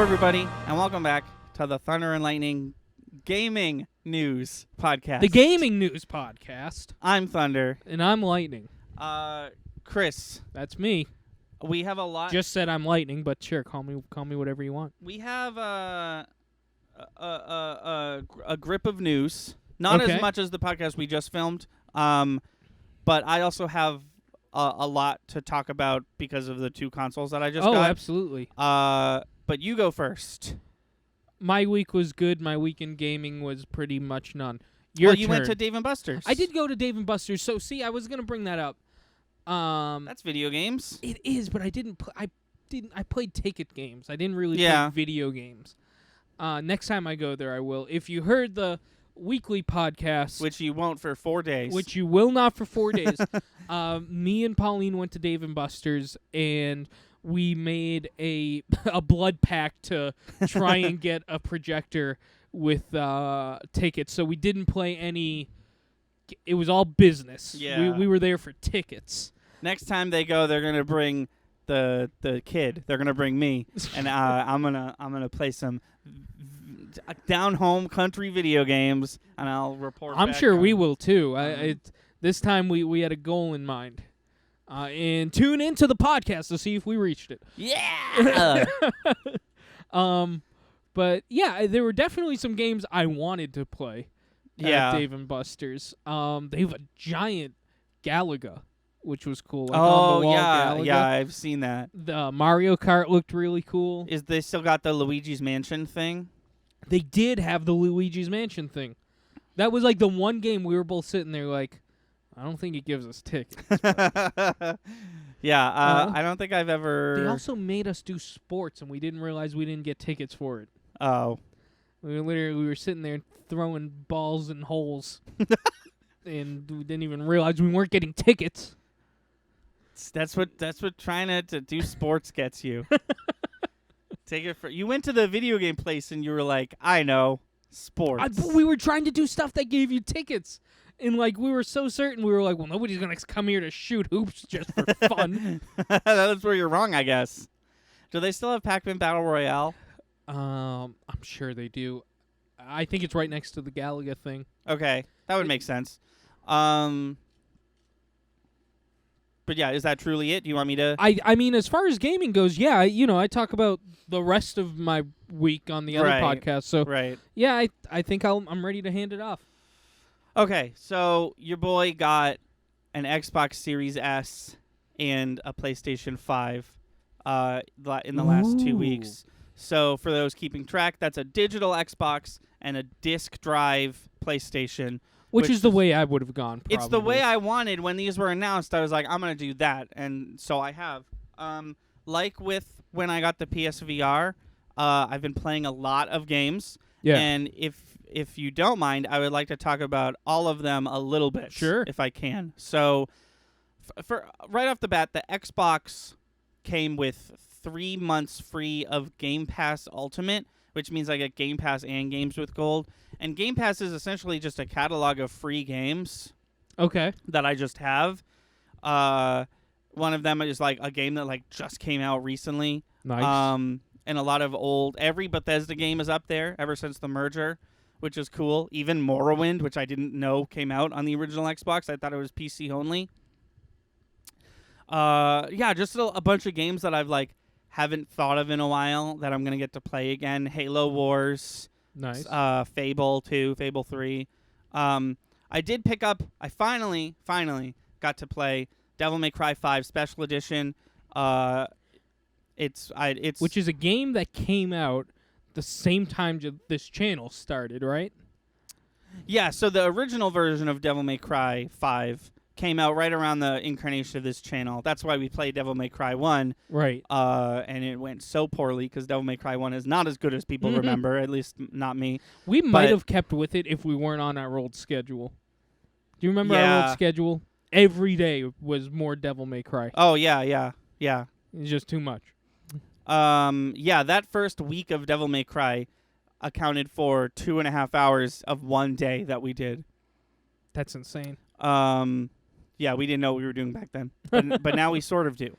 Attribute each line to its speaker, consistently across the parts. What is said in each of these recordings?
Speaker 1: everybody, and welcome back to the Thunder and Lightning Gaming News Podcast.
Speaker 2: The Gaming News Podcast.
Speaker 1: I'm Thunder.
Speaker 2: And I'm Lightning.
Speaker 1: Chris.
Speaker 2: That's me.
Speaker 1: We have a lot.
Speaker 2: Just said I'm Lightning, but sure, call me whatever you want.
Speaker 1: We have a grip of news. Not as much as the podcast we just filmed, but I also have a lot to talk about because of the two consoles that I just got.
Speaker 2: Oh, absolutely.
Speaker 1: But you go first.
Speaker 2: My week was good. My week in gaming was pretty much none.
Speaker 1: You went to Dave & Buster's.
Speaker 2: I did go to Dave & Buster's. So, see, I was going to bring that up.
Speaker 1: That's video games.
Speaker 2: It is, but I played ticket games. I didn't really play video games. Next time I go there, I will. If you heard the weekly podcast,
Speaker 1: which you won't for 4 days,
Speaker 2: which you will not for 4 days, me and Pauline went to Dave & Buster's, and we made a blood pact to try and get a projector with tickets. So we didn't play any. It was all business.
Speaker 1: Yeah.
Speaker 2: We were there for tickets.
Speaker 1: Next time they go, they're gonna bring the kid. They're gonna bring me, and I'm gonna play some down home country video games, and I'll report.
Speaker 2: I'm
Speaker 1: back
Speaker 2: sure
Speaker 1: on.
Speaker 2: we will too. This time we had a goal in mind. And tune into the podcast to see if we reached it.
Speaker 1: Yeah.
Speaker 2: But yeah, there were definitely some games I wanted to play at Dave & Buster's. They have a giant Galaga, which was cool. Like on the wall Galaga.
Speaker 1: Yeah, I've seen that.
Speaker 2: The Mario Kart looked really cool.
Speaker 1: They still got the Luigi's Mansion thing?
Speaker 2: They did have the Luigi's Mansion thing. That was like the one game we were both sitting there like, I don't think it gives us tickets.
Speaker 1: Yeah, I don't think I've ever...
Speaker 2: They also made us do sports, and we didn't realize we didn't get tickets for it.
Speaker 1: Oh.
Speaker 2: We were sitting there throwing balls in holes, and we didn't even realize we weren't getting tickets.
Speaker 1: That's what trying to do sports gets you. Take it for... You went to the video game place, and you were like, I know, sports.
Speaker 2: We were trying to do stuff that gave you tickets. And, like, we were so certain. We were like, well, nobody's going to come here to shoot hoops just for fun.
Speaker 1: That's where you're wrong, I guess. Do they still have Pac-Man Battle Royale?
Speaker 2: I'm sure they do. I think it's right next to the Galaga thing.
Speaker 1: Okay. That would make sense. But, yeah, is that truly it? Do you want me to...
Speaker 2: I mean, as far as gaming goes, yeah, I talk about the rest of my week on the other podcast. So, yeah, I think I'm ready to hand it off.
Speaker 1: Okay, so your boy got an Xbox Series S and a PlayStation 5 in the last 2 weeks. So for those keeping track, that's a digital Xbox and a disc drive PlayStation.
Speaker 2: Which is the way I would have gone, probably.
Speaker 1: It's the way I wanted. When these were announced, I was like, I'm going to do that. And so I have. Like with when I got the PSVR, I've been playing a lot of games.
Speaker 2: Yeah.
Speaker 1: And if you don't mind, I would like to talk about all of them a little bit.
Speaker 2: Sure.
Speaker 1: If I can. So, for right off the bat, the Xbox came with 3 months free of Game Pass Ultimate, which means I get Game Pass and games with gold. And Game Pass is essentially just a catalog of free games.
Speaker 2: Okay.
Speaker 1: That I just have. One of them is like a game that like just came out recently.
Speaker 2: Nice.
Speaker 1: And a lot of every Bethesda game is up there ever since the merger, which is cool. Even Morrowind, which I didn't know came out on the original Xbox. I thought it was PC only. Yeah, just a bunch of games that I've like haven't thought of in a while that I'm gonna get to play again. Halo Wars,
Speaker 2: nice.
Speaker 1: Fable 2, Fable 3. I did pick up. I finally got to play Devil May Cry 5 Special Edition. It's
Speaker 2: which is a game that came out the same time this channel started, right?
Speaker 1: Yeah, so the original version of Devil May Cry 5 came out right around the incarnation of this channel. That's why we played Devil May Cry 1.
Speaker 2: Right.
Speaker 1: And it went so poorly because Devil May Cry 1 is not as good as people remember, at least not me.
Speaker 2: We might have kept with it if we weren't on our old schedule. Do you remember our old schedule? Every day was more Devil May Cry.
Speaker 1: Oh, yeah.
Speaker 2: It's just too much.
Speaker 1: Yeah, that first week of Devil May Cry accounted for 2.5 hours of one day that we did.
Speaker 2: That's insane.
Speaker 1: Yeah, we didn't know what we were doing back then, but now we sort of do.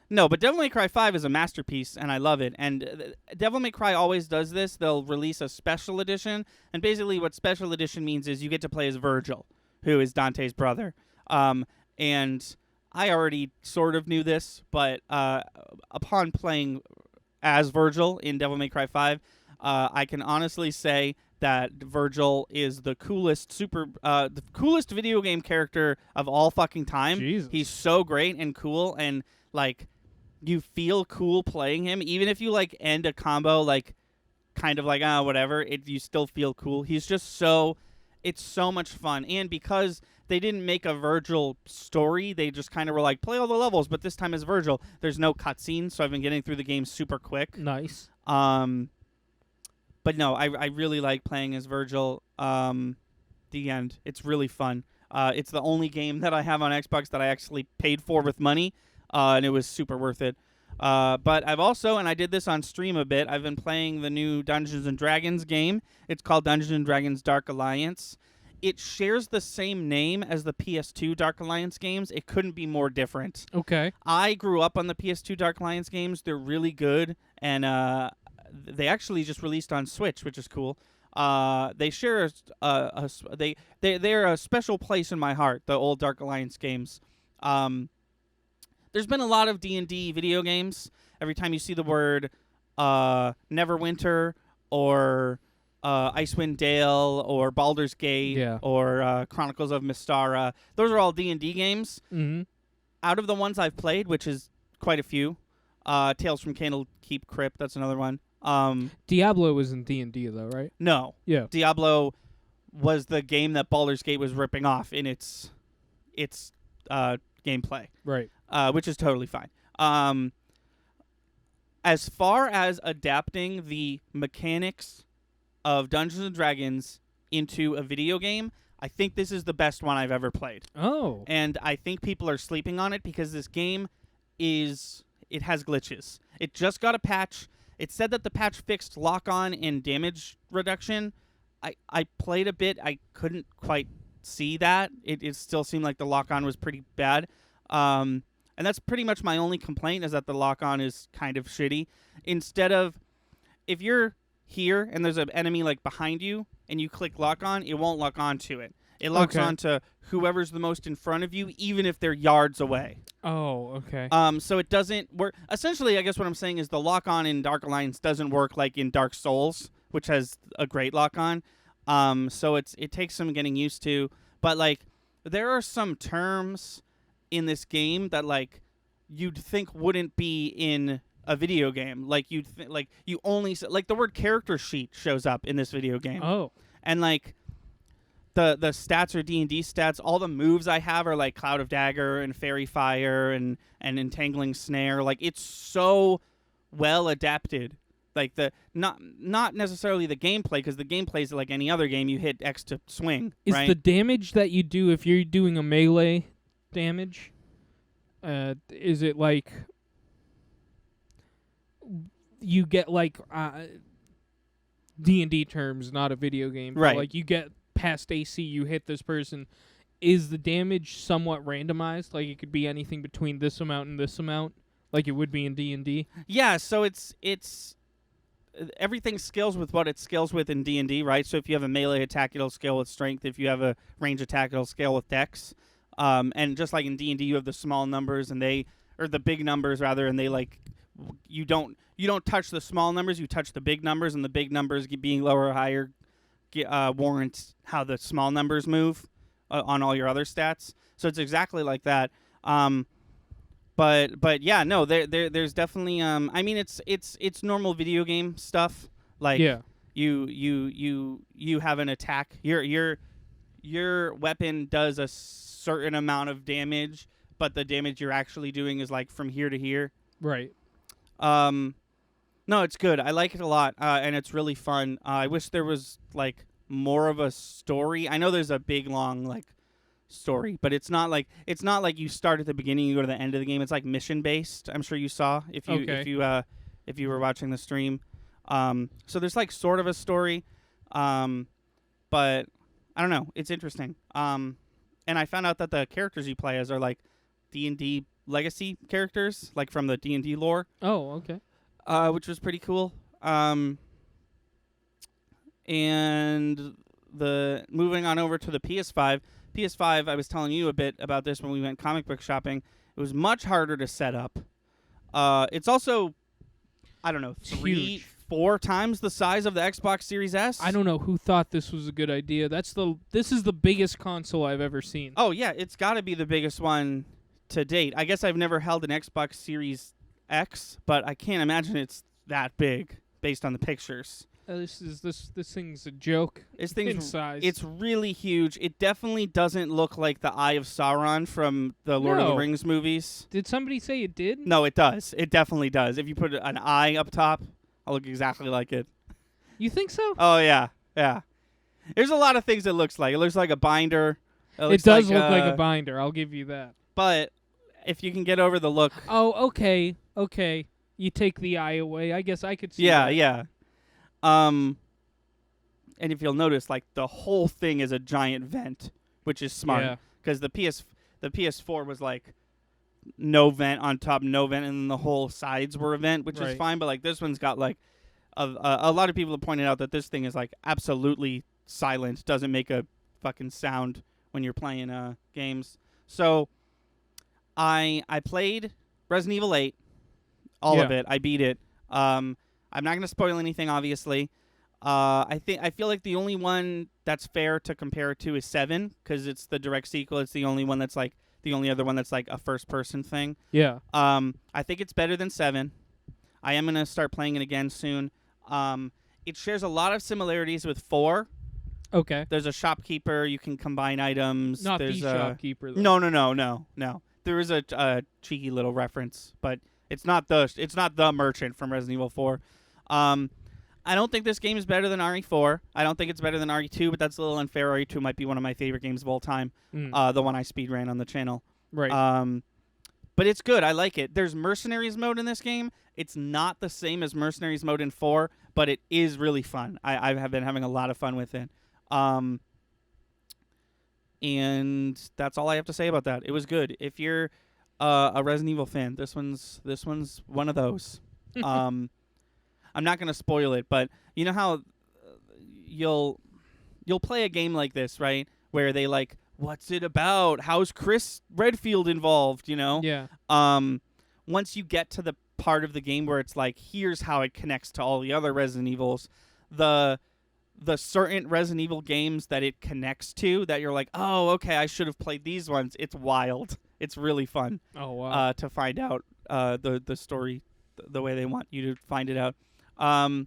Speaker 1: No, but Devil May Cry 5 is a masterpiece, and I love it. And Devil May Cry always does this. They'll release a special edition, and basically what special edition means is you get to play as Virgil, who is Dante's brother. And I already sort of knew this, but upon playing as Virgil in Devil May Cry 5, I can honestly say that Virgil is the coolest the coolest video game character of all fucking time.
Speaker 2: Jesus.
Speaker 1: He's so great and cool, and like you feel cool playing him, even if you like end a combo like kind of like whatever. You still feel cool. He's just it's so much fun, and because they didn't make a Virgil story, they just kind of were like play all the levels, but this time as Virgil, there's no cutscenes, so I've been getting through the game super quick.
Speaker 2: Nice.
Speaker 1: But no, I really like playing as Virgil. The end. It's really fun. It's the only game that I have on Xbox that I actually paid for with money, and it was super worth it. But I've also, and I did this on stream a bit, I've been playing the new Dungeons & Dragons game. It's called Dungeons & Dragons Dark Alliance. It shares the same name as the PS2 Dark Alliance games. It couldn't be more different.
Speaker 2: Okay.
Speaker 1: I grew up on the PS2 Dark Alliance games. They're really good, and they actually just released on Switch, which is cool. They share they're a special place in my heart, the old Dark Alliance games. There's been a lot of D&D video games. Every time you see the word Neverwinter or Icewind Dale or Baldur's Gate or Chronicles of Mystara, those are all D&D games.
Speaker 2: Mm-hmm.
Speaker 1: Out of the ones I've played, which is quite a few, Tales from Candlekeep Crypt, that's another one.
Speaker 2: Diablo was in D&D though, right?
Speaker 1: No.
Speaker 2: Yeah.
Speaker 1: Diablo was the game that Baldur's Gate was ripping off in its gameplay.
Speaker 2: Right.
Speaker 1: Which is totally fine. As far as adapting the mechanics of Dungeons & Dragons into a video game, I think this is the best one I've ever played.
Speaker 2: Oh.
Speaker 1: And I think people are sleeping on it because this game it has glitches. It just got a patch. It said that the patch fixed lock-on and damage reduction. I played a bit. I couldn't quite see that. It still seemed like the lock-on was pretty bad. And that's pretty much my only complaint, is that the lock-on is kind of shitty. Instead of, if you're here and there's an enemy like behind you and you click lock-on, it won't lock onto it. It locks onto whoever's the most in front of you, even if they're yards away.
Speaker 2: Oh, okay.
Speaker 1: So it doesn't work. Essentially, I guess what I'm saying is the lock-on in Dark Alliance doesn't work like in Dark Souls, which has a great lock-on. So it takes some getting used to. But, like, there are some terms in this game that, like, you'd think wouldn't be in a video game. Like, you only... Like, the word character sheet shows up in this video game.
Speaker 2: Oh.
Speaker 1: And, like... The stats are D&D stats. All the moves I have are like Cloud of Dagger and Fairy Fire and Entangling Snare. Like, it's so well adapted. Like, not necessarily the gameplay, because the gameplay is like any other game. You hit X to swing.
Speaker 2: Is
Speaker 1: right?
Speaker 2: the damage that you do, if you're doing a melee damage, is it like you get like D&D terms, not a video game,
Speaker 1: right?
Speaker 2: Like you get past AC, you hit this person. Is the damage somewhat randomized? Like it could be anything between this amount and this amount, like it would be in D&D?
Speaker 1: Yeah, so it's everything scales with what it scales with in D&D, right? So if you have a melee attack, it'll scale with strength. If you have a range attack, it'll scale with dex. And just like in D&D, you have the small numbers or the big numbers rather, and they like you don't touch the small numbers, you touch the big numbers, and the big numbers being lower or higher warrants how the small numbers move on all your other stats. So it's exactly like that. But yeah, no, there's definitely I mean it's normal video game stuff. Like you have an attack. Your weapon does a certain amount of damage, but the damage you're actually doing is like from here to here.
Speaker 2: Right.
Speaker 1: No, it's good. I like it a lot, and it's really fun. I wish there was like more of a story. I know there's a big long like story, but it's not like you start at the beginning, you go to the end of the game. It's like mission based. I'm sure you saw if you were watching the stream. So there's like sort of a story, but I don't know. It's interesting. And I found out that the characters you play as are like D&D legacy characters, like from the D&D lore,
Speaker 2: Oh, okay.
Speaker 1: which was pretty cool. And the moving on over to the PS5. PS5, I was telling you a bit about this when we went comic book shopping. It was much harder to set up. It's also, I don't know,
Speaker 2: It's
Speaker 1: 3,
Speaker 2: huge.
Speaker 1: 4 times the size of the Xbox Series S.
Speaker 2: I don't know who thought this was a good idea. This is the biggest console I've ever seen.
Speaker 1: Oh, yeah, it's got to be the biggest one to date. I guess I've never held an Xbox Series X, but I can't imagine it's that big based on the pictures.
Speaker 2: This thing's a joke.
Speaker 1: This
Speaker 2: in
Speaker 1: thing's
Speaker 2: size.
Speaker 1: It's really huge. It definitely doesn't look like the Eye of Sauron from the Lord of the
Speaker 2: No.
Speaker 1: Rings movies.
Speaker 2: Did somebody say it did?
Speaker 1: No, it does. It definitely does. If you put an eye up top, it'll look exactly like it.
Speaker 2: You think so?
Speaker 1: Oh, yeah. Yeah. There's a lot of things it looks like. It looks like a binder.
Speaker 2: It does look like a binder. I'll give you that.
Speaker 1: But if you can get over the look.
Speaker 2: Oh, okay. Okay. You take the eye away. I guess I could see
Speaker 1: Yeah,
Speaker 2: that.
Speaker 1: yeah. And if you'll notice, like, the whole thing is a giant vent, which is smart.
Speaker 2: Yeah.
Speaker 1: Because the PS4 was like no vent on top, no vent, and then the whole sides were a vent, which is
Speaker 2: Right.
Speaker 1: fine. But like this one's got like a lot of people have pointed out that this thing is like absolutely silent, doesn't make a fucking sound when you're playing games. So I played Resident Evil 8, all of
Speaker 2: Yeah.
Speaker 1: it. I beat it. I'm not gonna spoil anything, obviously. I feel like the only one that's fair to compare it to is 7 because it's the direct sequel. It's the only one that's like the only other one that's like a first-person thing.
Speaker 2: Yeah.
Speaker 1: I think it's better than 7. I am gonna start playing it again soon. It shares a lot of similarities with 4.
Speaker 2: Okay.
Speaker 1: There's a shopkeeper. You can combine items.
Speaker 2: Not
Speaker 1: There's
Speaker 2: the shopkeeper, though.
Speaker 1: No. There is a cheeky little reference, but it's not the merchant from Resident Evil 4. I don't think this game is better than RE4. I don't think it's better than RE2, but that's a little unfair. RE2 might be one of my favorite games of all time. The one I speedran on the channel.
Speaker 2: Right.
Speaker 1: But it's good. I like it. There's Mercenaries mode in this game. It's not the same as Mercenaries mode in 4, but it is really fun. I have been having a lot of fun with it. And that's all I have to say about that. It was good. If you're a Resident Evil fan, this one's one of those. I'm not gonna spoil it, but you know how you'll play a game like this, right? Where they like, what's it about? How's Chris Redfield involved? You know?
Speaker 2: Yeah.
Speaker 1: Once you get to the part of the game where it's like, here's how it connects to all the other Resident Evils, the certain Resident Evil games that it connects to, that you're like, oh, okay, I should have played these ones. It's wild. It's really fun.
Speaker 2: Oh, wow.
Speaker 1: To find out the story the way they want you to find it out. So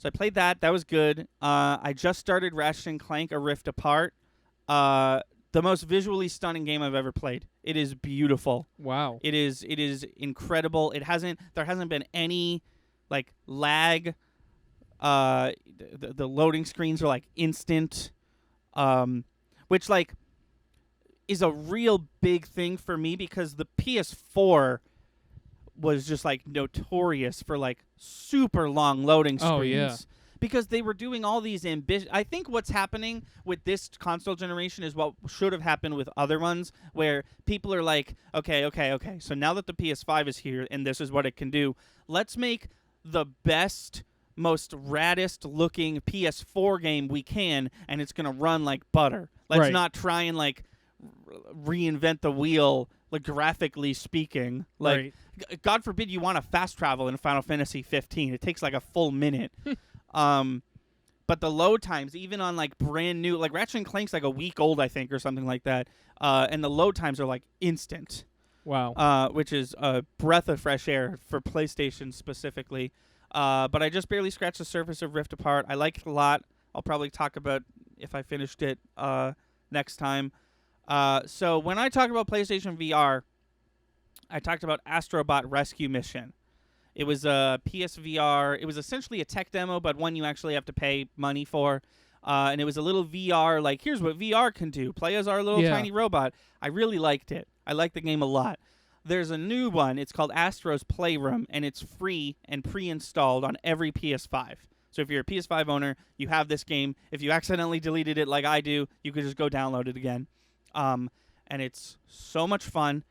Speaker 1: I played that. That was good. I just started Ratchet and Clank: A Rift Apart. The most visually stunning game I've ever played. It is beautiful.
Speaker 2: Wow.
Speaker 1: It is incredible. There hasn't been any like lag. The loading screens are like instant, which like is a real big thing for me because the PS4 was just like notorious for like super long loading screens.
Speaker 2: Oh, yeah.
Speaker 1: Because they were doing all these ambitious. I think what's happening with this console generation is what should have happened with other ones, where people are like, okay. So now that the PS5 is here and this is what it can do, let's make the best, most raddest looking PS4 game we can, and it's gonna run like butter. Let's
Speaker 2: Right.
Speaker 1: not try and like reinvent the wheel, like graphically speaking. Like,
Speaker 2: Right.
Speaker 1: God forbid you want to fast travel in Final Fantasy 15. It takes like a full minute. But the load times, even on like brand new, like Ratchet and Clank's like a week old, I think, or something like that. And the load times are like instant.
Speaker 2: Wow.
Speaker 1: Which is a breath of fresh air for PlayStation specifically. But I just barely scratched the surface of Rift Apart. I like it a lot. I'll probably talk about if I finished it next time. So when I talk about PlayStation VR, I talked about Astro Rescue Mission. It was a PSVR. It was essentially a tech demo, but one you actually have to pay money for. And it was a little VR, like, here's what VR can do. Play as our little tiny robot. I really liked it. I liked the game a lot. There's a new one. It's called Astro's Playroom, and it's free and pre-installed on every PS5. So if you're a PS5 owner, you have this game. If you accidentally deleted it like I do, you could just go download it again. And it's so much fun.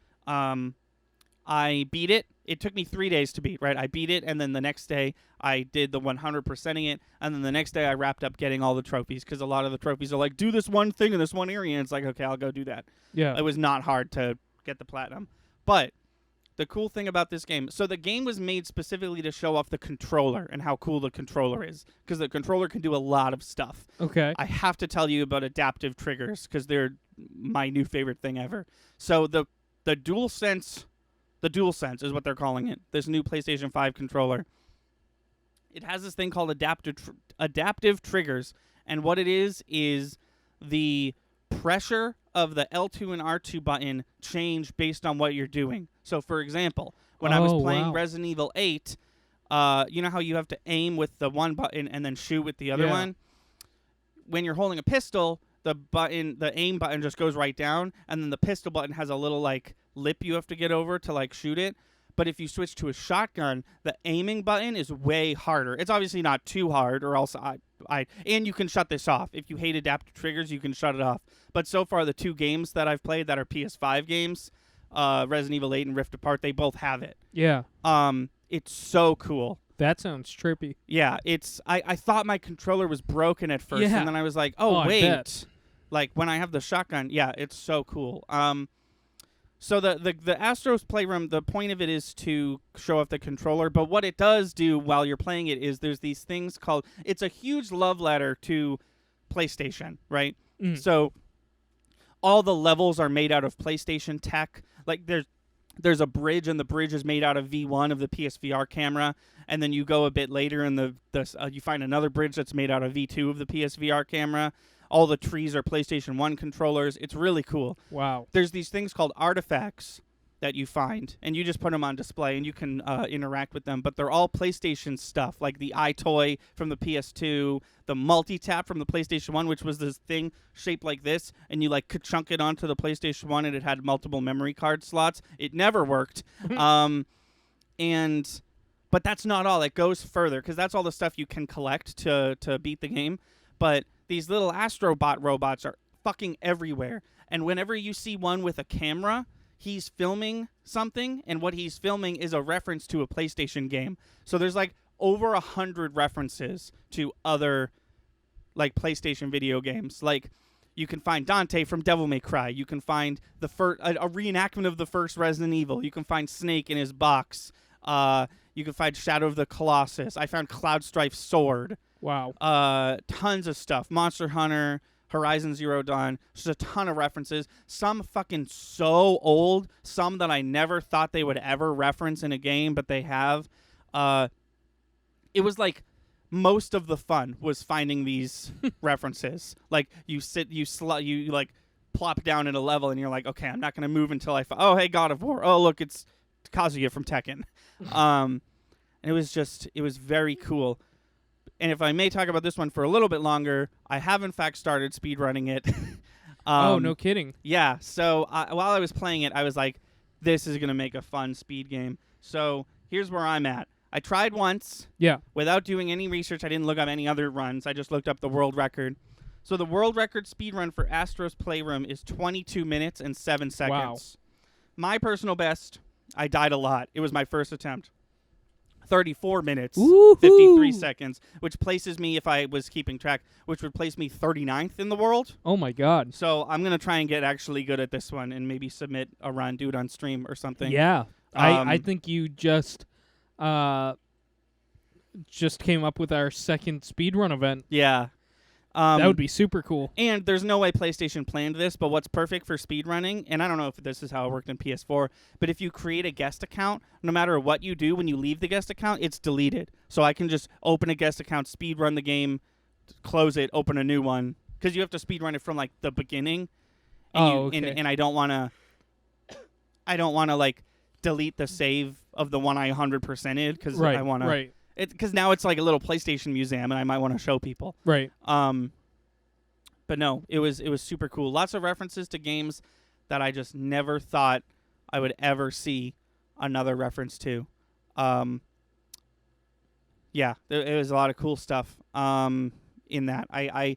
Speaker 1: I beat it. It took me 3 days to beat, right? I beat it, and then the next day I did the 100%ing it, and then the next day I wrapped up getting all the trophies, because a lot of the trophies are like, do this one thing in this one area, and it's like, okay, I'll go do that.
Speaker 2: Yeah.
Speaker 1: It was not hard to get the platinum. But the cool thing about this game, so the game was made specifically to show off the controller and how cool the controller is, because the controller can do a lot of stuff.
Speaker 2: Okay.
Speaker 1: I have to tell you about adaptive triggers, because they're my new favorite thing ever. So the DualSense is what they're calling it, this new PlayStation 5 controller. It has this thing called adaptive triggers, and what it is the pressure of the L2 and R2 button change based on what you're doing. So, for example, when I was playing Resident Evil 8, you know how you have to aim with the one button and then shoot with the other one? When you're holding a pistol, the aim button just goes right down, and then the pistol button has a little, like, lip you have to get over to, like, shoot it. But if you switch to a shotgun, the aiming button is way harder. It's obviously not too hard, or else and you can shut this off. If you hate adaptive triggers, you can shut it off. But so far, the 2 games that I've played that are PS5 games, Resident Evil 8 and Rift Apart, they both have it.
Speaker 2: Yeah.
Speaker 1: It's so cool.
Speaker 2: That sounds trippy.
Speaker 1: Yeah, I thought my controller was broken at first, and then I was like, oh wait. Like, when I have the shotgun, yeah, it's so cool. So the Astro's Playroom, the point of it is to show off the controller, but what it does do while you're playing it is there's these things called, it's a huge love letter to PlayStation, right? So all the levels are made out of PlayStation tech. Like, there's a bridge, and the bridge is made out of V1 of the PSVR camera, and then you go a bit later and you find another bridge that's made out of V2 of the PSVR camera. All the trees are PlayStation 1 controllers. It's really cool.
Speaker 2: Wow.
Speaker 1: There's these things called artifacts that you find, and you just put them on display, and you can interact with them. But they're all PlayStation stuff, like the iToy from the PS2, the multi-tap from the PlayStation 1, which was this thing shaped like this, and you, like, could chunk it onto the PlayStation 1, and it had multiple memory card slots. It never worked. But that's not all. It goes further, because that's all the stuff you can collect to beat the game. But these little Astrobot robots are fucking everywhere. And whenever you see one with a camera, he's filming something, and what he's filming is a reference to a PlayStation game. So there's, like, over 100 references to other, like, PlayStation video games. Like, you can find Dante from Devil May Cry. You can find a reenactment of the first Resident Evil. You can find Snake in his box. You can find Shadow of the Colossus. I found Cloud Strife's sword.
Speaker 2: Wow.
Speaker 1: Tons of stuff. Monster Hunter, Horizon Zero Dawn. Just a ton of references. Some fucking so old. Some that I never thought they would ever reference in a game, but they have. It was like most of the fun was finding these references. Like, you like plop down in a level, and you're like, okay, I'm not going to move until oh, hey, God of War. Oh, look, it's Kazuya from Tekken. It was very cool. And if I may talk about this one for a little bit longer, I have in fact started speedrunning it.
Speaker 2: Oh, no kidding.
Speaker 1: Yeah, so while I was playing it, I was like, this is going to make a fun speed game. So here's where I'm at. I tried once.
Speaker 2: Yeah.
Speaker 1: Without doing any research. I didn't look up any other runs. I just looked up the world record. So the world record speedrun for Astro's Playroom is 22 minutes and 7 seconds.
Speaker 2: Wow.
Speaker 1: My personal best, I died a lot. It was my first attempt. 34 minutes,
Speaker 2: Woo-hoo!
Speaker 1: 53 seconds, which places me, if I was keeping track, which would place me 39th in the world.
Speaker 2: Oh, my God.
Speaker 1: So I'm going to try and get actually good at this one and maybe submit a run, do it on stream or something.
Speaker 2: Yeah. I think you just came up with our second speedrun event.
Speaker 1: Yeah.
Speaker 2: That would be super cool.
Speaker 1: And there's no way PlayStation planned this, but what's perfect for speedrunning, and I don't know if this is how it worked in PS4, but if you create a guest account, no matter what you do when you leave the guest account, it's deleted. So I can just open a guest account, speedrun the game, close it, open a new one, because you have to speedrun it from, like, the beginning. And
Speaker 2: okay.
Speaker 1: And I don't want to, like, delete the save of the one I 100%ed, because I want to.
Speaker 2: Right.
Speaker 1: Because now it's like a little PlayStation museum, and I might want to show people.
Speaker 2: Right.
Speaker 1: But no, it was super cool. Lots of references to games that I just never thought I would ever see another reference to. Yeah, it was a lot of cool stuff in that. I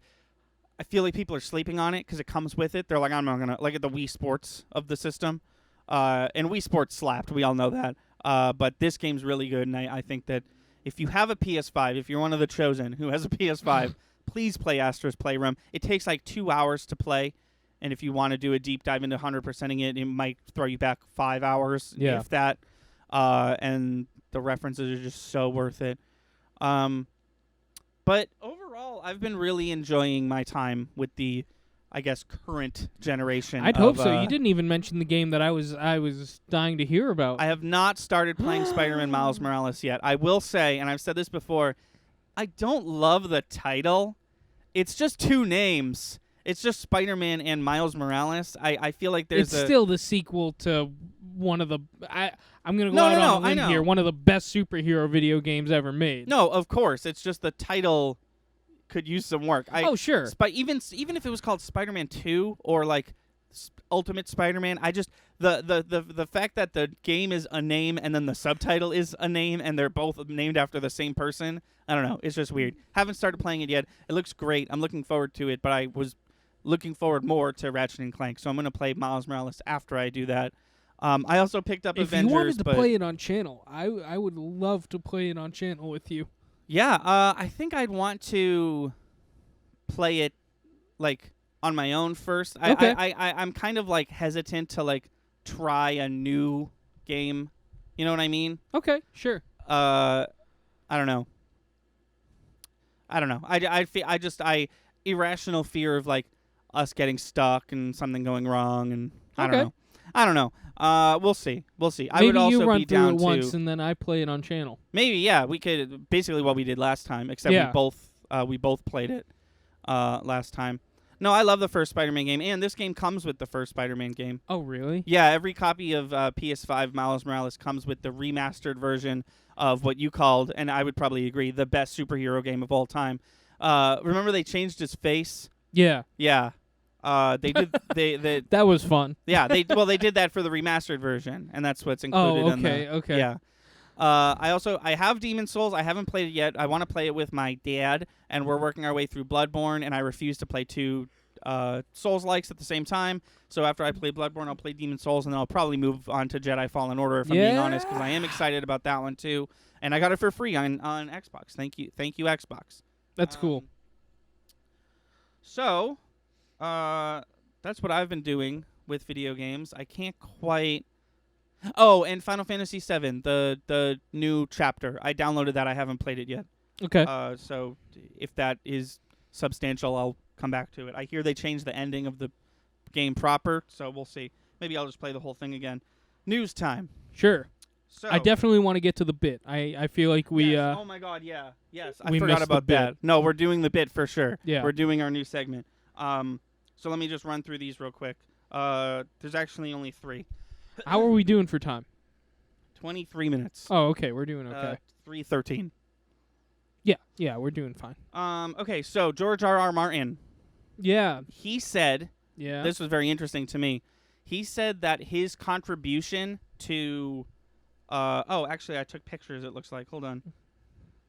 Speaker 1: feel like people are sleeping on it because it comes with it. They're like, I'm not gonna, like, at the Wii Sports of the system. And Wii Sports slapped. We all know that. But this game's really good, and I think that if you have a PS5, if you're one of the chosen who has a PS5, please play Astro's Playroom. It takes like 2 hours to play, and if you want to do a deep dive into 100%ing it, it might throw you back 5 hours, if that. And the references are just so worth it. But overall, I've been really enjoying my time with the, I guess, current generation.
Speaker 2: I'd hope so. You didn't even mention the game that I was dying to hear about.
Speaker 1: I have not started playing Spider-Man Miles Morales yet. I will say, and I've said this before, I don't love the title. It's just two names. It's just Spider-Man and Miles Morales. I feel like there's
Speaker 2: still the sequel to one of the... I'm going to go out on a limb here. One of the best superhero video games ever made.
Speaker 1: No, of course. It's just the title could use some work.
Speaker 2: Sure.
Speaker 1: Even if it was called Spider-Man 2 or like Ultimate Spider-Man, I just the fact that the game is a name and then the subtitle is a name and they're both named after the same person, I don't know. It's just weird. Haven't started playing it yet. It looks great. I'm looking forward to it, but I was looking forward more to Ratchet and Clank, so I'm going to play Miles Morales after I do that. I also picked up Avengers.
Speaker 2: If you wanted to play it on channel, I would love to play it on channel with you.
Speaker 1: Yeah, I think I'd want to play it like on my own first.
Speaker 2: Okay.
Speaker 1: I'm kind of like hesitant to like try a new game. You know what I mean?
Speaker 2: Okay, sure.
Speaker 1: I don't know. I irrational fear of like us getting stuck and something going wrong, and I don't know. We'll see.
Speaker 2: Maybe
Speaker 1: I would also
Speaker 2: you run
Speaker 1: be
Speaker 2: through
Speaker 1: down
Speaker 2: it
Speaker 1: to
Speaker 2: once and then I play it on channel.
Speaker 1: Maybe, yeah. We could basically what we did last time, except we both played it last time. No, I love the first Spider-Man game, and this game comes with the first Spider-Man game.
Speaker 2: Oh, really?
Speaker 1: Yeah, every copy of PS5 Miles Morales comes with the remastered version of what you called, and I would probably agree, the best superhero game of all time. Remember they changed his face?
Speaker 2: Yeah.
Speaker 1: Yeah. They did. They
Speaker 2: that was fun.
Speaker 1: Yeah. They did that for the remastered version, and that's what's included.
Speaker 2: Okay.
Speaker 1: Yeah. I have Demon's Souls. I haven't played it yet. I want to play it with my dad, and we're working our way through Bloodborne, and I refuse to play two Souls-likes at the same time. So after I play Bloodborne, I'll play Demon's Souls, and then I'll probably move on to Jedi Fallen Order if I'm being honest, because I am excited about that one too. And I got it for free on Xbox. Thank you, Xbox.
Speaker 2: That's cool.
Speaker 1: So, that's what I've been doing with video games. I can't quite... Oh, and Final Fantasy VII, the new chapter. I downloaded that. I haven't played it yet.
Speaker 2: Okay.
Speaker 1: So if that is substantial, I'll come back to it. I hear they changed the ending of the game proper, so we'll see. Maybe I'll just play the whole thing again. News time.
Speaker 2: Sure.
Speaker 1: So
Speaker 2: I definitely want to get to the bit. I feel like we...
Speaker 1: Yes. Oh, my God, yeah. Yes, I
Speaker 2: we
Speaker 1: forgot
Speaker 2: missed
Speaker 1: about
Speaker 2: the
Speaker 1: that.
Speaker 2: bit.
Speaker 1: No, we're doing the bit for sure.
Speaker 2: Yeah.
Speaker 1: We're doing our new segment. So let me just run through these real quick. There's actually only 3.
Speaker 2: How are we doing for time?
Speaker 1: 23 minutes.
Speaker 2: Oh, okay. We're doing okay.
Speaker 1: 3:13.
Speaker 2: Yeah, we're doing fine.
Speaker 1: Okay, so George R.R. Martin.
Speaker 2: Yeah.
Speaker 1: He said, this was very interesting to me. He said that his contribution to, actually I took pictures, it looks like. Hold on.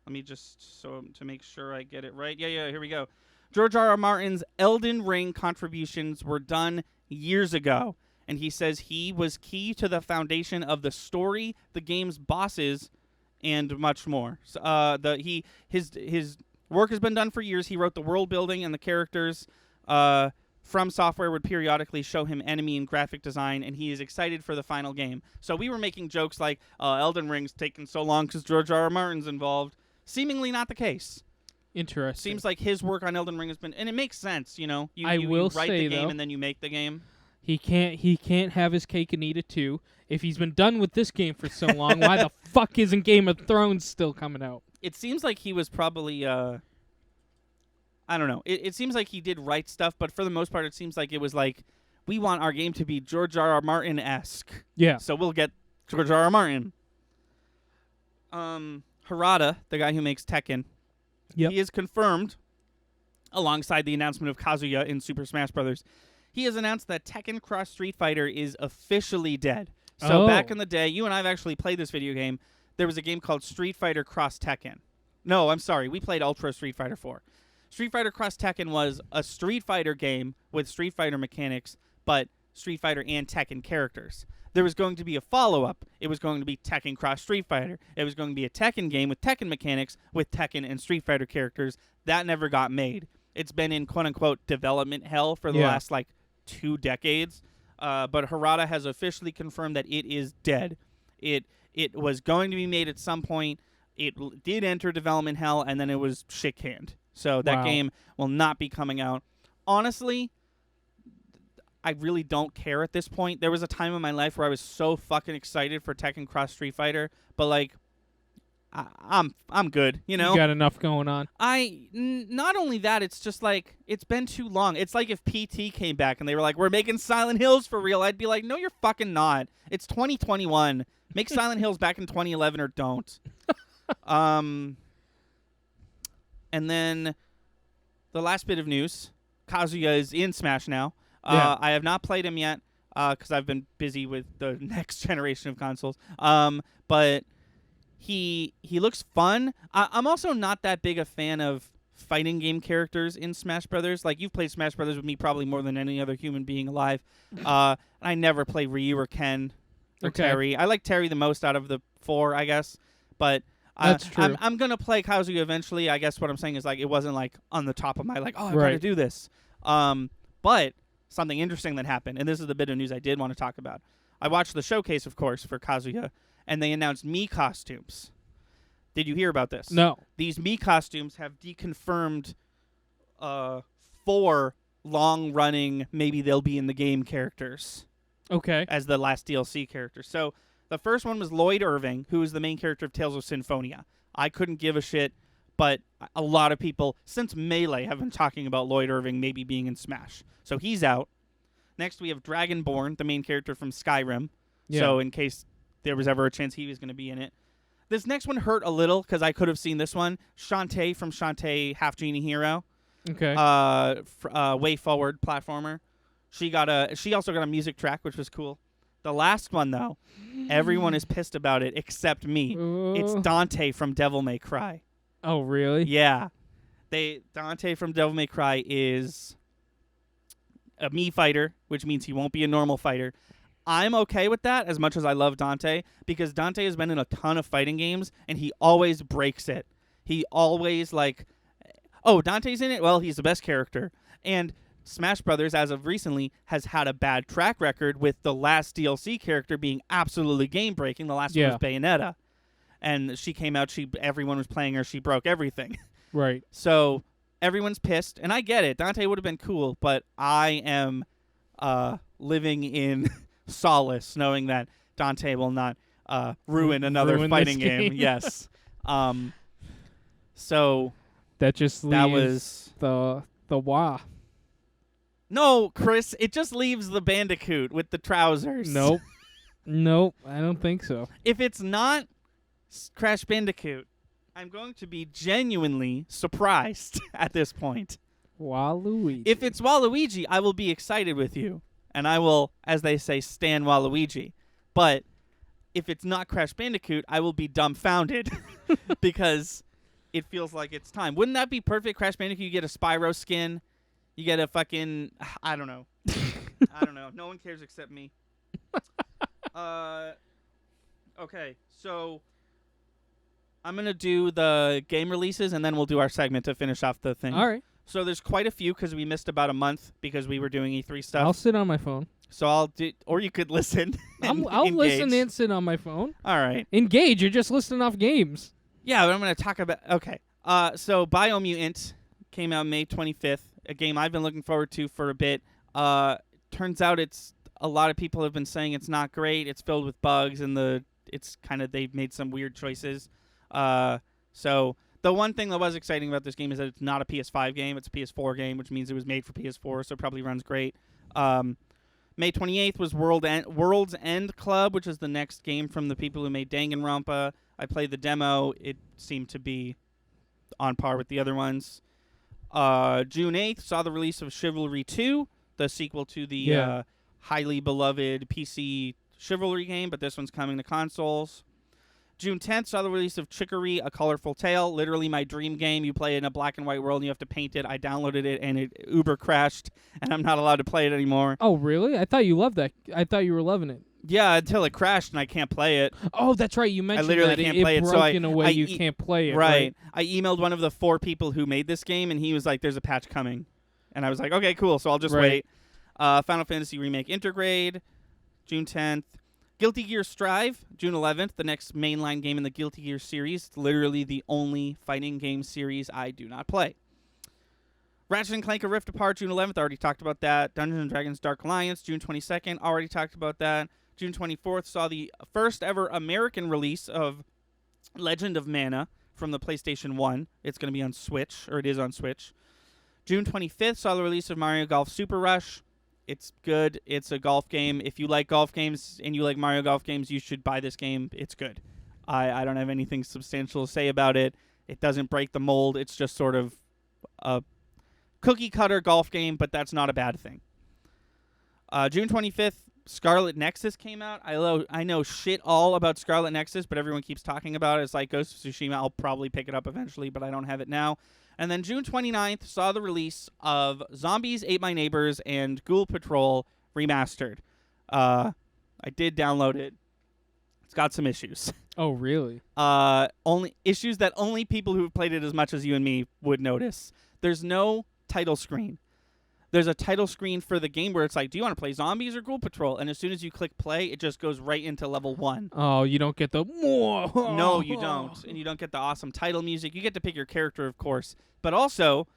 Speaker 1: Let me just, to make sure I get it right. Yeah, here we go. George R.R. Martin's Elden Ring contributions were done years ago. And he says he was key to the foundation of the story, the game's bosses, and much more. So, his work has been done for years. He wrote the world building and the characters. From Software would periodically show him enemy and graphic design, and he is excited for the final game. So we were making jokes like, Elden Ring's taking so long because George R.R. Martin's involved. Seemingly not the case.
Speaker 2: Interesting.
Speaker 1: Seems like his work on Elden Ring has been, and it makes sense, you know. You write the game and then you make the game.
Speaker 2: He can't have his cake and eat it too. If he's been done with this game for so long, why the fuck isn't Game of Thrones still coming out?
Speaker 1: It seems like he was probably I don't know. It seems like he did write stuff, but for the most part it seems like it was like, we want our game to be George R.R. Martin-esque.
Speaker 2: Yeah.
Speaker 1: So we'll get George R.R. Martin. Harada, the guy who makes Tekken,
Speaker 2: he
Speaker 1: is confirmed alongside the announcement of Kazuya in Super Smash Bros. He has announced that Tekken Cross Street Fighter is officially dead. So back in the day, you and I have actually played this video game. There was a game called Street Fighter Cross Tekken. No, I'm sorry. We played Ultra Street Fighter 4. Street Fighter Cross Tekken was a Street Fighter game with Street Fighter mechanics, but Street Fighter and Tekken characters. there was going to be a follow-up. It was going to be Tekken Cross Street Fighter. It was going to be a Tekken game with Tekken mechanics with Tekken and Street Fighter characters. That never got made. It's been in quote-unquote development hell for the last, 2 decades. But Harada has officially confirmed that it is dead. It was going to be made at some point. It did enter development hell, and then it was shit canned. So that game will not be coming out. Honestly, I really don't care at this point. There was a time in my life where I was so fucking excited for Tekken Cross Street Fighter, but I'm good, you know?
Speaker 2: You got enough going on.
Speaker 1: Not only that, it's just it's been too long. It's like if PT came back and they were like, we're making Silent Hills for real, I'd be like, no, you're fucking not. It's 2021. Make Silent Hills back in 2011 or don't. And then the last bit of news, Kazuya is in Smash now. I have not played him yet because I've been busy with the next generation of consoles. But he looks fun. I'm also not that big a fan of fighting game characters in Smash Brothers. Like, you've played Smash Brothers with me probably more than any other human being alive. I never play Ryu or Ken or Terry. I like Terry the most out of the 4, I guess. But
Speaker 2: that's true.
Speaker 1: I'm gonna play Kazuya eventually. I guess what I'm saying is it wasn't on the top of my I gotta do this. But something interesting that happened, and this is the bit of news I did want to talk about. I watched the showcase, of course, for Kazuya, and they announced Mii costumes. Did you hear about this?
Speaker 2: No.
Speaker 1: These Mii costumes have deconfirmed 4 long-running, maybe they'll be in the game characters.
Speaker 2: Okay.
Speaker 1: As the last DLC characters. So the first one was Lloyd Irving, who is the main character of Tales of Symphonia. I couldn't give a shit, but a lot of people, since Melee, have been talking about Lloyd Irving maybe being in Smash. So he's out. Next, we have Dragonborn, the main character from Skyrim. Yeah. So in case there was ever a chance he was going to be in it. This next one hurt a little because I could have seen this one. Shantae from Shantae Half Genie Hero.
Speaker 2: Okay.
Speaker 1: Way Forward platformer. She also got a music track, which was cool. The last one, though, everyone is pissed about it except me. It's Dante from Devil May Cry.
Speaker 2: Oh, really?
Speaker 1: Yeah. Dante from Devil May Cry is a Mii fighter, which means he won't be a normal fighter. I'm okay with that as much as I love Dante, because Dante has been in a ton of fighting games, and he always breaks it. He always, Dante's in it? Well, he's the best character. And Smash Brothers, as of recently, has had a bad track record with the last DLC character being absolutely game-breaking. The last one was Bayonetta. And she came out, everyone was playing her, she broke everything.
Speaker 2: Right.
Speaker 1: So everyone's pissed, and I get it. Dante would have been cool, but I am living in solace knowing that Dante will not ruin another fighting game. Yes. So
Speaker 2: that just leaves the wah.
Speaker 1: No, Chris, it just leaves the Bandicoot with the trousers.
Speaker 2: Nope. Nope, I don't think so.
Speaker 1: If it's not Crash Bandicoot, I'm going to be genuinely surprised at this point.
Speaker 2: Waluigi.
Speaker 1: If it's Waluigi, I will be excited with you. And I will, as they say, stan Waluigi. But if it's not Crash Bandicoot, I will be dumbfounded because it feels like it's time. Wouldn't that be perfect? Crash Bandicoot, you get a Spyro skin. You get a fucking... I don't know. I don't know. No one cares except me. Okay, so I'm going to do the game releases, and then we'll do our segment to finish off the thing.
Speaker 2: All right.
Speaker 1: So there's quite a few because we missed about a month because we were doing E3 stuff.
Speaker 2: I'll sit on my phone.
Speaker 1: So I'll do, or you could listen.
Speaker 2: I'll listen and sit on my phone.
Speaker 1: All right.
Speaker 2: Engage. You're just listing off games.
Speaker 1: Yeah, but I'm going to talk about... Okay. So Biomutant came out May 25th, a game I've been looking forward to for a bit. Turns out a lot of people have been saying it's not great. It's filled with bugs, and they've made some weird choices. So the one thing that was exciting about this game is that it's not a PS5 game. It's a PS4 game, which means it was made for PS4, so it probably runs great. May 28th was World's End Club, which is the next game from the people who made Danganronpa. I played the demo. It seemed to be on par with the other ones. June 8th saw the release of Chivalry 2, the sequel to the highly beloved PC Chivalry game, but this one's coming to consoles. June 10th saw the release of Chicory, A Colorful Tale, literally my dream game. You play in a black and white world and you have to paint it. I downloaded it and it uber crashed, and I'm not allowed to play it anymore.
Speaker 2: Oh, really? I thought you loved that. I thought you were loving it.
Speaker 1: Yeah, until it crashed and I can't play it.
Speaker 2: Oh, that's right. You mentioned
Speaker 1: literally
Speaker 2: that
Speaker 1: can't
Speaker 2: it
Speaker 1: play it,
Speaker 2: broke
Speaker 1: so
Speaker 2: in a way
Speaker 1: I
Speaker 2: you
Speaker 1: e-
Speaker 2: can't play it.
Speaker 1: Right. I emailed one of the 4 people who made this game, and he was like, "There's a patch coming," and I was like, "Okay, cool." So I'll just
Speaker 2: Right.
Speaker 1: wait. Final Fantasy Remake Intergrade, June 10th. Guilty Gear Strive, June 11th. The next mainline game in the Guilty Gear series. It's literally the only fighting game series I do not play. Ratchet and Clank: A Rift Apart, June 11th. Already talked about that. Dungeons and Dragons: Dark Alliance, June 22nd. Already talked about that. June 24th saw the first ever American release of Legend of Mana from the PlayStation 1. It's going to be on Switch, or it is on Switch. June 25th saw the release of Mario Golf Super Rush. It's good. It's a golf game. If you like golf games and you like Mario Golf games, you should buy this game. It's good. I don't have anything substantial to say about it. It doesn't break the mold. It's just sort of a cookie-cutter golf game, but that's not a bad thing. June 25th, Scarlet Nexus came out. I know shit all about Scarlet Nexus, but everyone keeps talking about it. It's like Ghost of Tsushima. I'll probably pick it up eventually, but I don't have it now. And then June 29th saw the release of Zombies Ate My Neighbors and Ghoul Patrol Remastered. I did download it. It's got some issues.
Speaker 2: Oh, really?
Speaker 1: Only issues that only people who've played it as much as you and me would notice. There's no title screen. There's a title screen for the game where it's like, do you want to play Zombies or Ghoul Patrol? And as soon as you click play, it just goes right into level 1.
Speaker 2: Oh, you don't get the...
Speaker 1: No, you don't. And you don't get the awesome title music. You get to pick your character, of course. But also,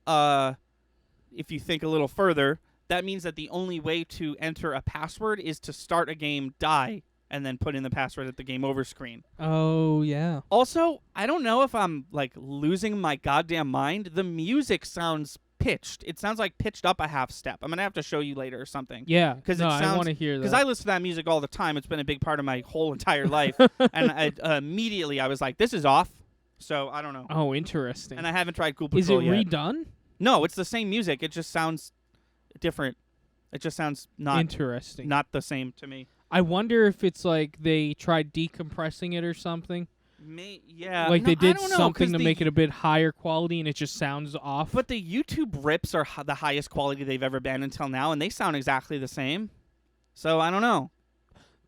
Speaker 1: if you think a little further, that means that the only way to enter a password is to start a game, die, and then put in the password at the game over screen.
Speaker 2: Oh, yeah.
Speaker 1: Also, I don't know if I'm, like, losing my goddamn mind. The music sounds pitched. It sounds like pitched up a half step. I'm going to have to show you later or something.
Speaker 2: Yeah. No,
Speaker 1: I
Speaker 2: I want to hear that.
Speaker 1: Because I listen to that music all the time. It's been a big part of my whole entire life. And immediately I was like, this is off. So, I don't know.
Speaker 2: Oh, interesting.
Speaker 1: And I haven't tried Ghoul Patrol yet.
Speaker 2: Is it redone?
Speaker 1: No, it's the same music. It just sounds different. It just sounds not the same to me.
Speaker 2: I wonder if it's like they tried decompressing it or something.
Speaker 1: Yeah.
Speaker 2: Like they did something to
Speaker 1: make
Speaker 2: make it a bit higher quality and it just sounds off.
Speaker 1: But the YouTube rips are the highest quality they've ever been until now, and they sound exactly the same. So I don't know.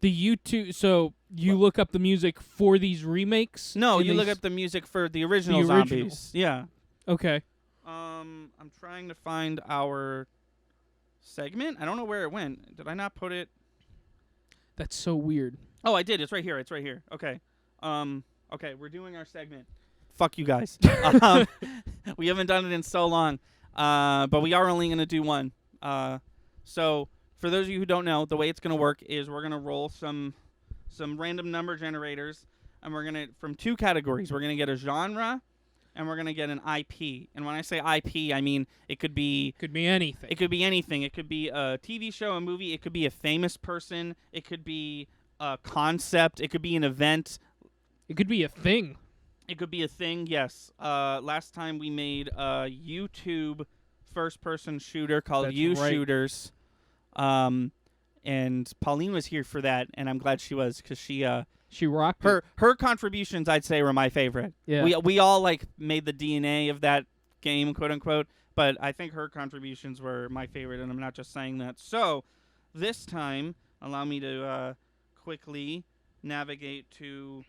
Speaker 2: The YouTube... So you look up the music for these remakes?
Speaker 1: No, you look up the music for the original Zombies. Yeah.
Speaker 2: Okay.
Speaker 1: I'm trying to find our segment. I don't know where it went. Did I not put it?
Speaker 2: That's so weird.
Speaker 1: Oh, I did. It's right here. Okay. Okay, we're doing our segment. Fuck you guys. We haven't done it in so long. But we are only going to do one. So for those of you who don't know, the way it's going to work is we're going to roll some random number generators, and we're going to, from 2 categories, we're going to get a genre, and we're going to get an IP. And when I say IP, I mean it could be...
Speaker 2: Could be anything.
Speaker 1: It could be anything. It could be a TV show, a movie. It could be a famous person. It could be a concept. It could be an event.
Speaker 2: It could be a thing.
Speaker 1: It could be a thing, yes. Last time we made a YouTube first-person shooter called Shooters. And Pauline was here for that, and I'm glad she was, because she
Speaker 2: rocked
Speaker 1: her contributions, I'd say, were my favorite.
Speaker 2: Yeah.
Speaker 1: We all like made the DNA of that game, quote unquote, but I think her contributions were my favorite, and I'm not just saying that. So this time, allow me to quickly navigate to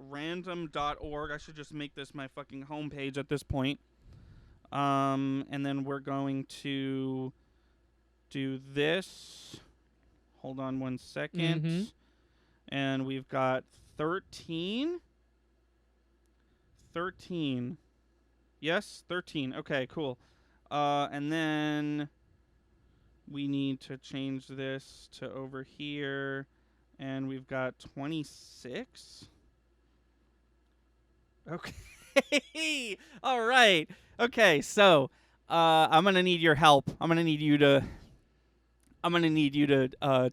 Speaker 1: random.org. I should just make this my fucking homepage at this point. And then we're going to do this. Hold on 1 second.
Speaker 2: Mm-hmm.
Speaker 1: And we've got 13. 13. Yes, 13. Okay, cool. And then we need to change this to over here. And we've got 26. Okay. All right. Okay, so I'm going to need your help. I'm going to need you to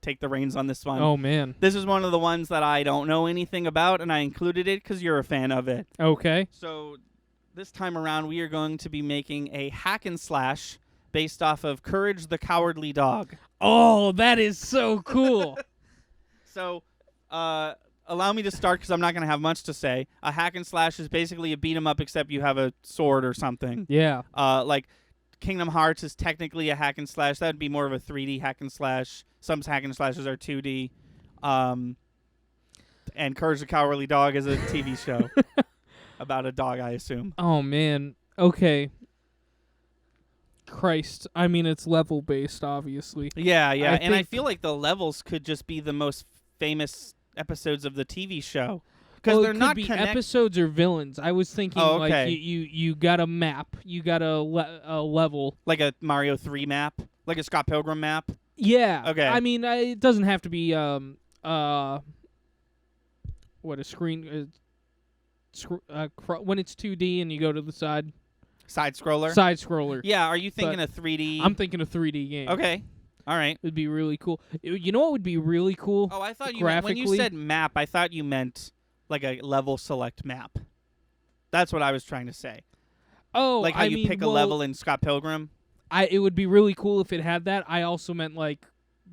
Speaker 1: take the reins on this one.
Speaker 2: Oh, man.
Speaker 1: This is one of the ones that I don't know anything about, and I included it because you're a fan of it.
Speaker 2: Okay.
Speaker 1: So this time around, we are going to be making a hack and slash based off of Courage the Cowardly Dog.
Speaker 2: Oh, that is so cool.
Speaker 1: So allow me to start because I'm not going to have much to say. A hack and slash is basically a beat 'em up except you have a sword or something.
Speaker 2: Yeah.
Speaker 1: Like Kingdom Hearts is technically a hack and slash. That would be more of a 3D hack and slash. Some hack and slashes are 2D. And Courage the Cowardly Dog is a TV show about a dog, I assume.
Speaker 2: Oh man. Okay. Christ. I mean, it's level based, obviously.
Speaker 1: Yeah, yeah. And I
Speaker 2: think-
Speaker 1: feel like the levels could just be the most famous episodes of the TV show. Because
Speaker 2: Well,
Speaker 1: they're
Speaker 2: it could
Speaker 1: not
Speaker 2: be
Speaker 1: connected.
Speaker 2: episodes or villains. I was thinking
Speaker 1: Oh,
Speaker 2: like
Speaker 1: okay.
Speaker 2: you got a map, you got a level.
Speaker 1: Like a Mario 3 map? Like a Scott Pilgrim map?
Speaker 2: Yeah.
Speaker 1: Okay.
Speaker 2: I mean, it doesn't have to be what a screen when it's 2D and you go to the side
Speaker 1: Side-scroller?
Speaker 2: side scroller.
Speaker 1: Yeah, are you thinking
Speaker 2: But
Speaker 1: a 3D?
Speaker 2: I'm thinking a 3D game.
Speaker 1: Okay. All right.
Speaker 2: It'd be really cool. You know what would be really cool?
Speaker 1: Oh, I thought you meant, when you
Speaker 2: graphically-
Speaker 1: said map, I thought you meant like a level select map. That's what I was trying to say.
Speaker 2: Oh,
Speaker 1: Like how
Speaker 2: I
Speaker 1: you
Speaker 2: mean,
Speaker 1: pick a
Speaker 2: well,
Speaker 1: level in Scott Pilgrim.
Speaker 2: it would be really cool if it had that. I also meant like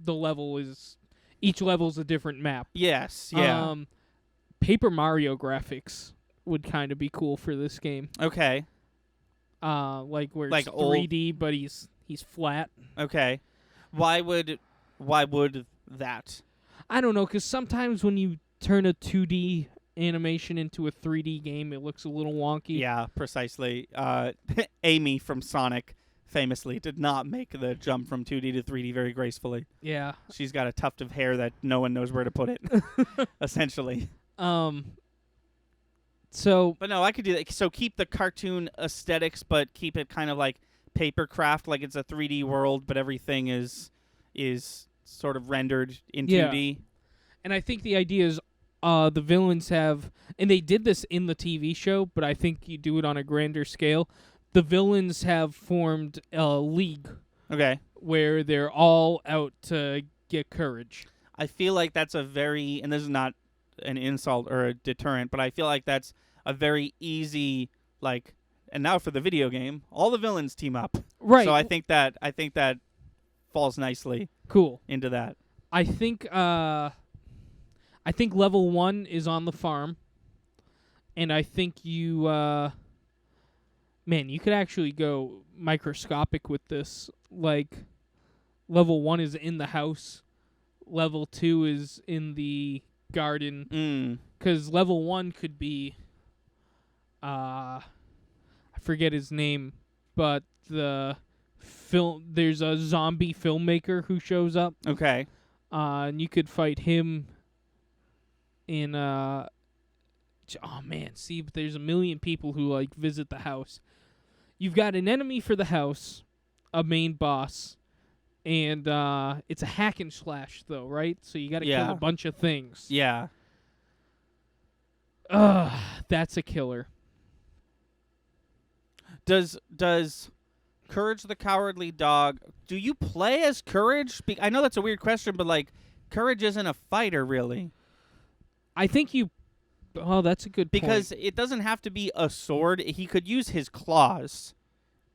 Speaker 2: the level is each level is a different map.
Speaker 1: Yes, yeah.
Speaker 2: Paper Mario graphics would kind of be cool for this game.
Speaker 1: Okay.
Speaker 2: Like where
Speaker 1: Like
Speaker 2: it's
Speaker 1: old-
Speaker 2: 3D, but he's flat.
Speaker 1: Okay. Why would that?
Speaker 2: I don't know, because sometimes when you turn a 2D animation into a 3D game, it looks a little wonky.
Speaker 1: Yeah, precisely. Amy from Sonic famously did not make the jump from 2D to 3D very gracefully.
Speaker 2: Yeah.
Speaker 1: She's got a tuft of hair that no one knows where to put it, essentially.
Speaker 2: So
Speaker 1: But no, I could do that. So keep the cartoon aesthetics, but keep it kind of like papercraft, like it's a 3D world, but everything is sort of rendered in
Speaker 2: Yeah.
Speaker 1: 2D.
Speaker 2: and I think the idea is the villains have, and they did this in the TV show, but I think you do it on a grander scale. The villains have formed a league
Speaker 1: Okay.
Speaker 2: where they're all out to get Courage.
Speaker 1: I feel like that's a very, and this is not an insult or a deterrent, but I feel like that's a very easy, like, and now for the video game, all the villains team up.
Speaker 2: Right.
Speaker 1: So I think that falls nicely
Speaker 2: Cool.
Speaker 1: into that.
Speaker 2: I think level 1 is on the farm, and I think you man, you could actually go microscopic with this. Like level 1 is in the house, level 2 is in the garden, cuz level 1 could be I forget his name, but there's a zombie filmmaker who shows up.
Speaker 1: Okay.
Speaker 2: And you could fight him in oh man, see, but there's a million people who like visit the house. You've got an enemy for the house, a main boss, and it's a hack and slash though, right? So you got to kill
Speaker 1: Yeah.
Speaker 2: a bunch of things.
Speaker 1: Yeah.
Speaker 2: That's a killer.
Speaker 1: Does Courage the Cowardly Dog, do you play as Courage? I know that's a weird question, but like Courage isn't a fighter really.
Speaker 2: I think you. Oh, that's a good point.
Speaker 1: Because it doesn't have to be a sword. He could use his claws.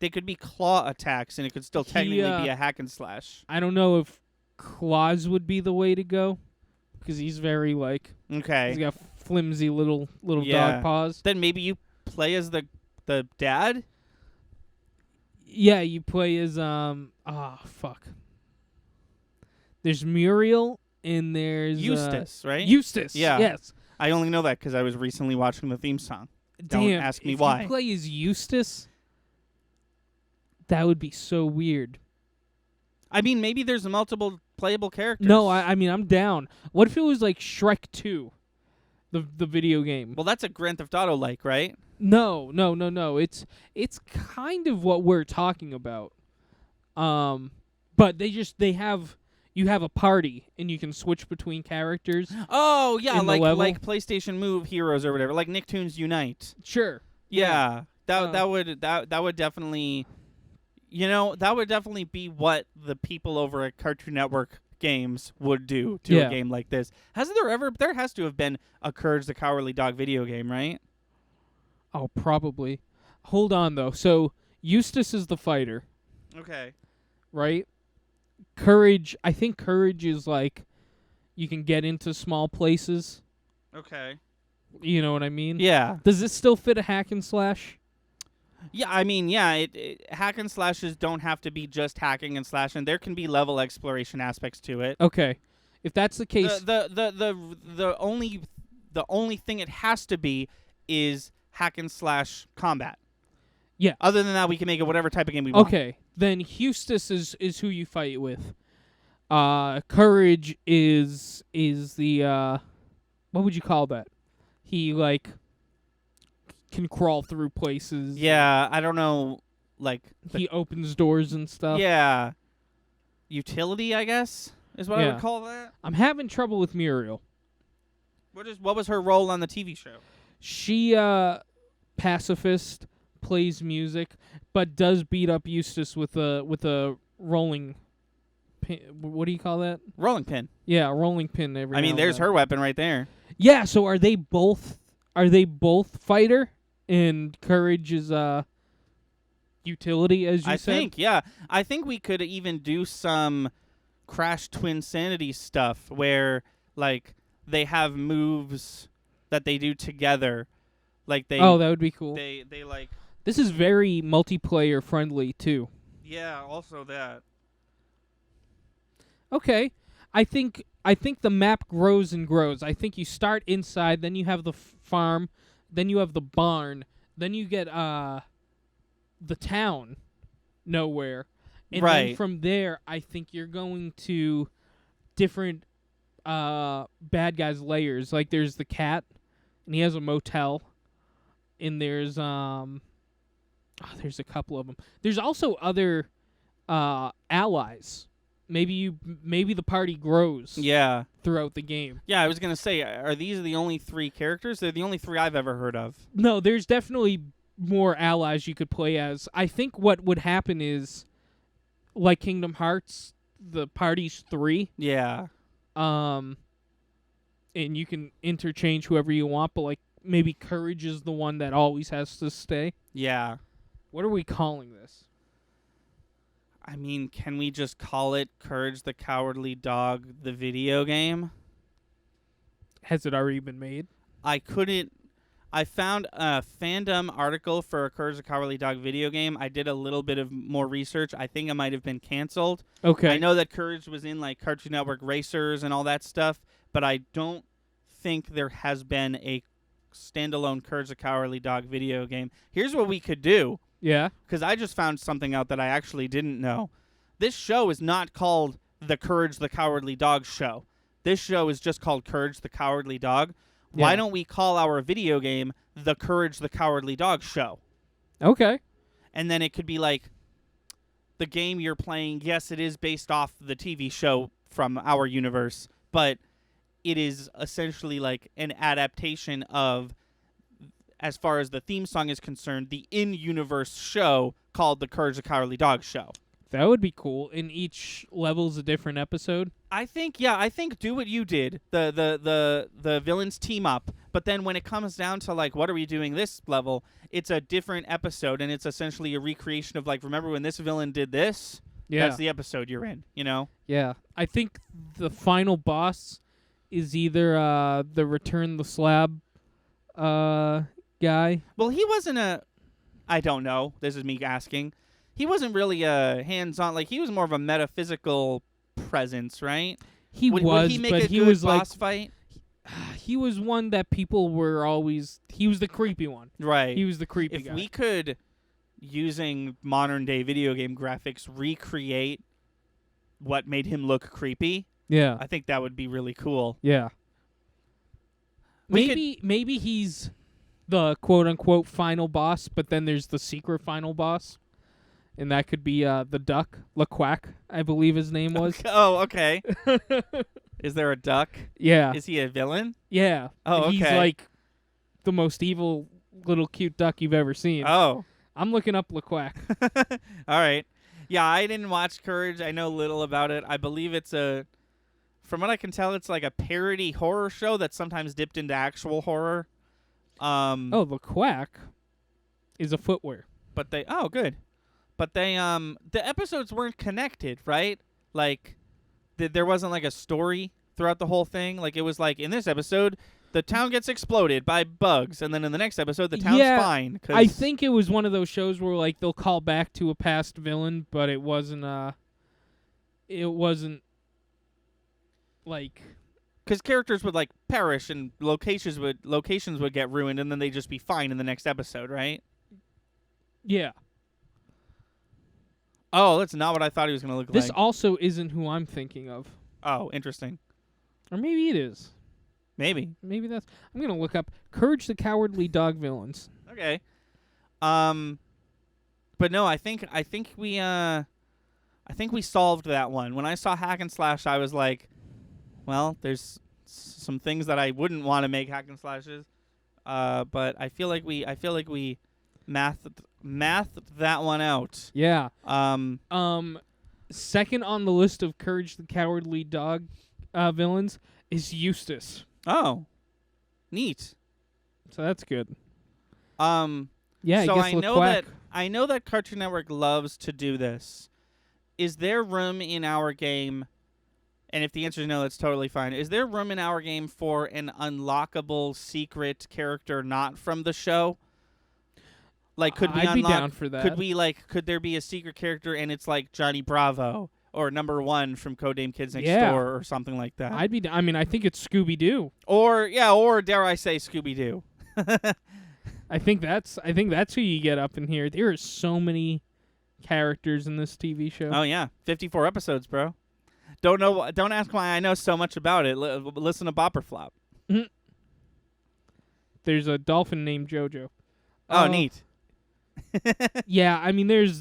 Speaker 1: They could be claw attacks, and it could still technically be a hack and slash.
Speaker 2: I don't know if claws would be the way to go, because he's very like
Speaker 1: Okay.
Speaker 2: he's got flimsy little
Speaker 1: Yeah.
Speaker 2: dog paws.
Speaker 1: Then maybe you play as the dad?
Speaker 2: Yeah, you play as fuck. There's Muriel and there's
Speaker 1: Eustace, right?
Speaker 2: Eustace.
Speaker 1: Yeah.
Speaker 2: Yes.
Speaker 1: I only know that because I was recently watching the theme song. Don't
Speaker 2: Damn,
Speaker 1: ask me
Speaker 2: if
Speaker 1: why.
Speaker 2: you play as Eustace, that would be so weird.
Speaker 1: I mean, maybe there's multiple playable characters.
Speaker 2: No, I mean I'm down. What if it was like Shrek 2, the video game?
Speaker 1: Well, that's a Grand Theft Auto like, right?
Speaker 2: No. It's kind of what we're talking about. But you have a party and you can switch between characters.
Speaker 1: Oh, yeah,
Speaker 2: In the level?
Speaker 1: like PlayStation Move Heroes or whatever, like Nicktoons Unite.
Speaker 2: Sure.
Speaker 1: Yeah. That would definitely, that would definitely be what the people over at Cartoon Network Games would do to
Speaker 2: Yeah.
Speaker 1: a game like this. There has to have been a Courage the Cowardly Dog video game, right?
Speaker 2: Oh, probably. Hold on though. So Eustace is the fighter,
Speaker 1: Okay.
Speaker 2: right? Courage. I think Courage is like you can get into small places.
Speaker 1: Okay.
Speaker 2: You know what I mean?
Speaker 1: Yeah.
Speaker 2: Does this still fit a hack and slash?
Speaker 1: Yeah, I mean, yeah, hack and slashes don't have to be just hacking and slashing. There can be level exploration aspects to it.
Speaker 2: Okay. If that's the case,
Speaker 1: The only thing it has to be is hack and slash combat.
Speaker 2: yeah.
Speaker 1: Other than that, we can make it whatever type of game we want.
Speaker 2: Okay. Then Eustace is who you fight with. Courage is the what would you call that? He like can crawl through places.
Speaker 1: Yeah, I don't know, like
Speaker 2: He opens doors and stuff.
Speaker 1: yeah, utility, I guess, is what I
Speaker 2: Yeah.
Speaker 1: would call that.
Speaker 2: I'm having trouble with Muriel.
Speaker 1: What was her role on the TV show?
Speaker 2: She pacifist, plays music, but does beat up Eustace with a rolling pin. What do you call that?
Speaker 1: Rolling pin.
Speaker 2: Yeah, a rolling pin every
Speaker 1: I
Speaker 2: now
Speaker 1: mean,
Speaker 2: and
Speaker 1: there's
Speaker 2: then.
Speaker 1: her weapon right there.
Speaker 2: Yeah, so are they both fighter and Courage is utility, as you
Speaker 1: I
Speaker 2: said?
Speaker 1: think, yeah. I think we could even do some Crash Twinsanity stuff where, like, they have moves that they do together. Like, they...
Speaker 2: Oh, that would be cool.
Speaker 1: They like...
Speaker 2: This is very multiplayer friendly, too.
Speaker 1: Yeah, also that.
Speaker 2: Okay. I think the map grows and grows. I think you start inside, then you have the farm, then you have the barn, then you get the town nowhere. And then
Speaker 1: Right.
Speaker 2: from there, I think you're going to different bad guys' layers. Like there's the cat, and he has a motel. And there's there's a couple of them. There's also other allies. Maybe the party grows
Speaker 1: Yeah.
Speaker 2: throughout the game.
Speaker 1: Yeah, I was going to say, are these the only 3 characters? They're the only 3 I've ever heard of.
Speaker 2: No, there's definitely more allies you could play as. I think what would happen is, like Kingdom Hearts, the party's 3.
Speaker 1: Yeah.
Speaker 2: And you can interchange whoever you want, but like maybe Courage is the one that always has to stay.
Speaker 1: Yeah.
Speaker 2: What are we calling this?
Speaker 1: I mean, can we just call it Courage the Cowardly Dog, the video game?
Speaker 2: Has it already been made?
Speaker 1: I found a fandom article for a Courage the Cowardly Dog video game. I did a little bit of more research. I think it might have been canceled.
Speaker 2: Okay.
Speaker 1: I know that Courage was in like Cartoon Network Racers and all that stuff, but I don't think there has been a standalone Courage the Cowardly Dog video game. Here's what we could do,
Speaker 2: Yeah.
Speaker 1: because I just found something out that I actually didn't know. This show is not called the Courage the Cowardly Dog show. This show is just called Courage the Cowardly Dog. Why
Speaker 2: Yeah.
Speaker 1: don't we call our video game the Courage the Cowardly Dog show?
Speaker 2: Okay.
Speaker 1: And then it could be like the game you're playing, yes, it is based off the TV show from our universe, but it is essentially like an adaptation of, as far as the theme song is concerned, the in-universe show called the Courage the Cowardly Dog show.
Speaker 2: That would be cool. And each level's a different episode.
Speaker 1: I think do what you did. The villains team up, but then when it comes down to like what are we doing this level, it's a different episode, and it's essentially a recreation of like, remember when this villain did this?
Speaker 2: Yeah.
Speaker 1: That's the episode you're in, you know?
Speaker 2: Yeah. I think the final boss is either the Return the Slab guy.
Speaker 1: Well, he wasn't I don't know. This is me asking. He wasn't really a hands-on, like he was more of a metaphysical presence, right?
Speaker 2: He
Speaker 1: would
Speaker 2: was,
Speaker 1: he make
Speaker 2: but
Speaker 1: a
Speaker 2: he
Speaker 1: good
Speaker 2: was
Speaker 1: boss fight?
Speaker 2: he was one that people were always. He was the creepy one.
Speaker 1: Right.
Speaker 2: He was the creepy
Speaker 1: If
Speaker 2: guy.
Speaker 1: we could, using modern-day video game graphics, recreate what made him look creepy,
Speaker 2: Yeah.
Speaker 1: I think that would be really cool.
Speaker 2: Yeah.
Speaker 1: We
Speaker 2: Maybe he's the quote unquote final boss, but then there's the secret final boss. And that could be the duck, LaQuack, I believe his name was.
Speaker 1: Oh, okay. Is there a duck?
Speaker 2: Yeah.
Speaker 1: Is he a villain?
Speaker 2: Yeah.
Speaker 1: Oh,
Speaker 2: He's
Speaker 1: okay.
Speaker 2: like the most evil little cute duck you've ever seen.
Speaker 1: Oh.
Speaker 2: I'm looking up LaQuack.
Speaker 1: All right. Yeah, I didn't watch Courage. I know little about it. I believe it's from what I can tell, it's like a parody horror show that's sometimes dipped into actual horror.
Speaker 2: Oh, LaQuack is a footwear.
Speaker 1: But good. But the episodes weren't connected, right? Like, there wasn't like a story throughout the whole thing. Like, it was like, in this episode, the town gets exploded by bugs, and then in the next episode, the town's
Speaker 2: Yeah,
Speaker 1: fine. Cause
Speaker 2: I think it was one of those shows where like they'll call back to a past villain, but it wasn't like
Speaker 1: because characters would like perish and locations would get ruined, and then they'd just be fine in the next episode, right?
Speaker 2: yeah.
Speaker 1: Oh, that's not what I thought he was going to look
Speaker 2: This
Speaker 1: like.
Speaker 2: also isn't who I'm thinking of.
Speaker 1: Oh, interesting.
Speaker 2: Or maybe it is.
Speaker 1: Maybe.
Speaker 2: Maybe that's... I'm going to look up Courage the Cowardly Dog villains.
Speaker 1: Okay. But no, I think we solved that one. When I saw hack and slash, I was like, well, there's some things that I wouldn't want to make hack and slashes. But I feel like we mathed that one out.
Speaker 2: Yeah.
Speaker 1: Um
Speaker 2: Second on the list of Courage the Cowardly Dog villains is Eustace.
Speaker 1: Oh. Neat.
Speaker 2: So that's good.
Speaker 1: So
Speaker 2: Yeah, I guess
Speaker 1: I know that Cartoon Network loves to do this. Is there room in our game? And if the answer is no, that's totally fine. Is there room in our game for an unlockable secret character not from the show? Like, could we
Speaker 2: I'd
Speaker 1: unlock?
Speaker 2: be down for that.
Speaker 1: Could there be a secret character and it's like Johnny Bravo or Number 1 from Codename Kids Next
Speaker 2: Yeah.
Speaker 1: Door or something like that?
Speaker 2: I mean, I think it's Scooby-Doo.
Speaker 1: Or dare I say Scooby-Doo?
Speaker 2: I think that's who you get up in here. There are so many characters in this TV show.
Speaker 1: Oh yeah, 54 episodes, bro. Don't ask why I know so much about it. Listen to Bopper Flop.
Speaker 2: There's a dolphin named JoJo.
Speaker 1: Oh, neat.
Speaker 2: Yeah, I mean, there's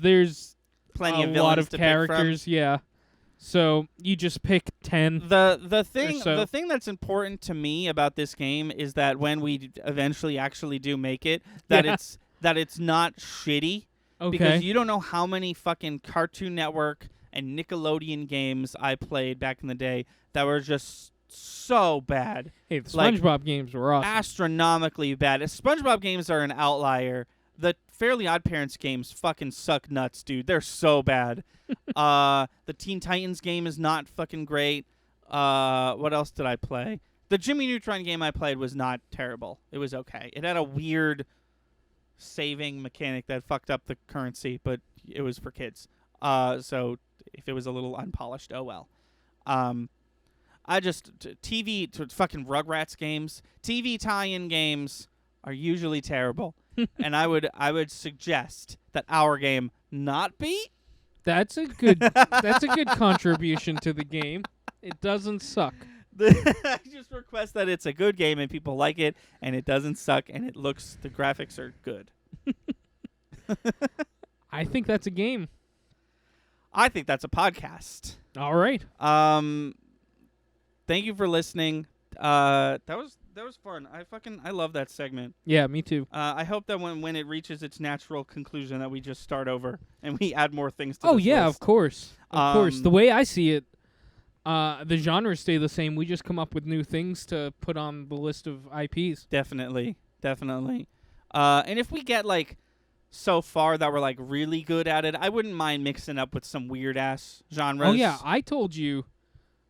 Speaker 1: Plenty
Speaker 2: a
Speaker 1: of
Speaker 2: lot
Speaker 1: villains
Speaker 2: of
Speaker 1: to
Speaker 2: characters. Yeah, so you just pick 10.
Speaker 1: pick from. The
Speaker 2: so.
Speaker 1: thing that's important to me about this game is that when we eventually actually do make it, that it's not shitty.
Speaker 2: Okay.
Speaker 1: Because you don't know how many fucking Cartoon Network and Nickelodeon games I played back in the day that were just so bad.
Speaker 2: Hey, the
Speaker 1: like,
Speaker 2: SpongeBob games were awesome.
Speaker 1: Astronomically bad. SpongeBob games are an outlier. The Fairly Odd Parents games fucking suck nuts, dude. They're so bad. The Teen Titans game is not fucking great. What else did I play? The Jimmy Neutron game I played was not terrible. It was okay. It had a weird saving mechanic that fucked up the currency, but it was for kids. So if it was a little unpolished, oh well. Fucking Rugrats games, TV tie-in games are usually terrible. And I would suggest that our game not be.
Speaker 2: That's a good contribution to the game. It doesn't suck.
Speaker 1: I just request that it's a good game and people like it and it doesn't suck and the graphics are good.
Speaker 2: I think that's a game.
Speaker 1: I think that's a podcast.
Speaker 2: All right.
Speaker 1: Thank you for listening. That was fun. I love that segment.
Speaker 2: Yeah, me too.
Speaker 1: I hope that when it reaches its natural conclusion that we just start over and we add more things to
Speaker 2: Oh
Speaker 1: this
Speaker 2: yeah,
Speaker 1: list.
Speaker 2: of course. Of course. The way I see it, the genres stay the same. We just come up with new things to put on the list of IPs.
Speaker 1: Definitely. And if we get like so far that we're like really good at it, I wouldn't mind mixing up with some weird ass genres.
Speaker 2: Oh yeah, I told you.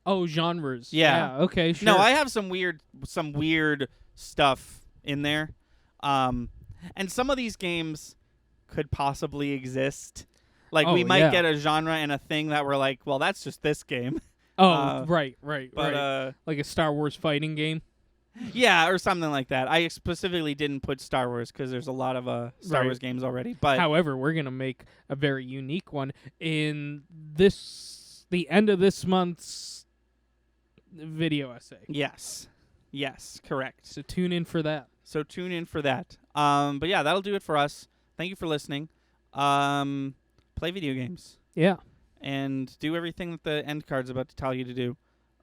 Speaker 2: Oh, genres.
Speaker 1: Yeah.
Speaker 2: Okay, sure.
Speaker 1: No, I have some weird stuff in there. And some of these games could possibly exist. Like we might get a genre and a thing that we're like, well, that's just this game.
Speaker 2: Oh, right.
Speaker 1: But
Speaker 2: like a Star Wars fighting game.
Speaker 1: yeah, or something like that. I specifically didn't put Star Wars because there's a lot of Star Wars games already. But
Speaker 2: however, we're gonna make a very unique one in the end of this month's video essay.
Speaker 1: Yes, correct.
Speaker 2: So tune in for that.
Speaker 1: But yeah, that'll do it for us. Thank you for listening. Play video games.
Speaker 2: Yeah.
Speaker 1: And do everything that the end card's about to tell you to do.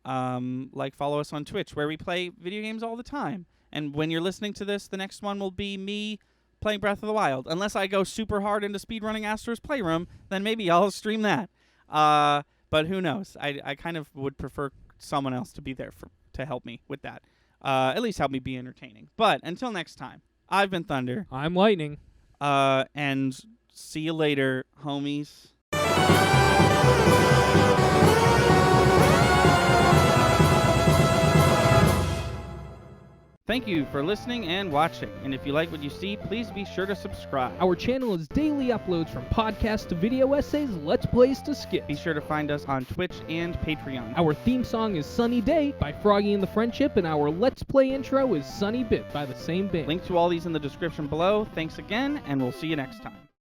Speaker 1: Like follow us on Twitch, where we play video games all the time. And when you're listening to this, the next one will be me playing Breath of the Wild. Unless I go super hard into speedrunning Astro's Playroom, then maybe I'll stream that. But who knows? I kind of would prefer someone else to be there to help me with that. At least help me be entertaining. But until next time, I've been Thunder.
Speaker 2: I'm Lightning.
Speaker 1: And see you later, homies. Thank you for listening and watching, and if you like what you see, please be sure to subscribe.
Speaker 2: Our channel is daily uploads from podcasts to video essays, let's plays to skits.
Speaker 1: Be sure to find us on Twitch and Patreon.
Speaker 2: Our theme song is Sunny Day by Froggy and the Friendship, and our Let's Play intro is Sunny Bit by the same band.
Speaker 1: Link to all these in the description below. Thanks again, and we'll see you next time.